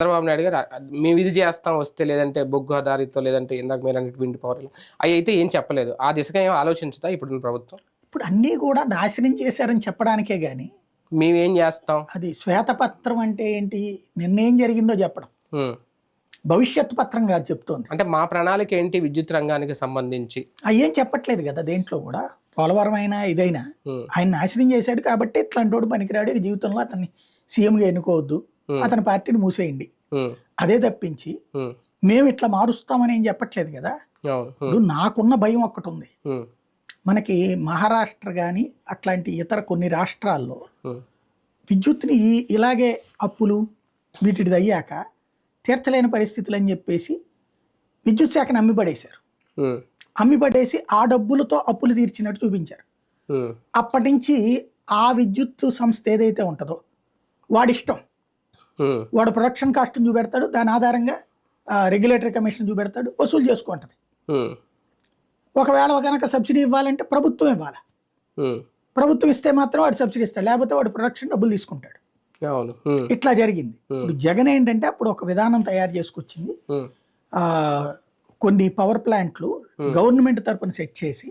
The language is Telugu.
చంద్రబాబు నాయుడు గారు మేము ఇది చేస్తాం వస్తే, లేదంటే బొగ్గు ఆధారితో, లేదంటే ఇందాక మీరు అన్నట్టు విండ్ పవర్, అవి అయితే ఏం చెప్పలేదు. ఆ దిశగా ఏం ఆలోచించుతా ఇప్పుడున్న ప్రభుత్వం? ఇప్పుడు అన్నీ కూడా నాశనం చేశారని చెప్పడానికే గాని మేమేం చేస్తాం, అది శ్వేతపత్రం అంటే ఏంటి, నిన్నేం జరిగిందో చెప్పడం. భవిష్యత్ పత్రం కాదు చెప్తోంది. అంటే మా ప్రణాళిక ఏంటి విద్యుత్ రంగానికి సంబంధించి అయ్యేం చెప్పట్లేదు కదా దేంట్లో కూడా. పోలవరం అయినా ఇదైనా ఆయన నాశనం చేశాడు కాబట్టి ఇట్లాంటి వాడు పనికిరాడు, జీవితంలో అతన్ని సీఎంగా ఎన్నుకోవద్దు, అతని పార్టీని మూసేయండి, అదే తప్పించి మేము ఇట్లా మారుస్తామని ఏం చెప్పట్లేదు కదా. ఇప్పుడు నాకున్న భయం ఒక్కటి ఉంది, మనకి మహారాష్ట్ర కానీ అట్లాంటి ఇతర కొన్ని రాష్ట్రాల్లో విద్యుత్ని ఇలాగే అప్పులు వీటిది అయ్యాక తీర్చలేని పరిస్థితులు అని చెప్పేసి విద్యుత్ శాఖను అమ్మిపడేశారు. అమ్మిపడేసి ఆ డబ్బులతో అప్పులు తీర్చినట్టు చూపించారు. అప్పటి నుంచి ఆ విద్యుత్ సంస్థ ఏదైతే ఉంటుందో వాడిష్టం, వాడు ప్రొడక్షన్ కాస్ట్ని చూపెడతాడు, దాని ఆధారంగా రెగ్యులేటరీ కమిషన్ చూపెడతాడు, వసూలు చేసుకుంటుంది. ఒకవేళ కనుక సబ్సిడీ ఇవ్వాలంటే ప్రభుత్వం ఇవ్వాలి, ప్రభుత్వం ఇస్తే మాత్రం వాడు సబ్సిడీ ఇస్తాడు, లేకపోతే వాడు ప్రొడక్షన్ డబ్బులు తీసుకుంటాడు. ఇట్లా జరిగింది. ఇప్పుడు జగన్ ఏంటంటే అప్పుడు ఒక విధానం తయారు చేసుకొచ్చింది, కొన్ని పవర్ ప్లాంట్లు గవర్నమెంట్ తరపున సెట్ చేసి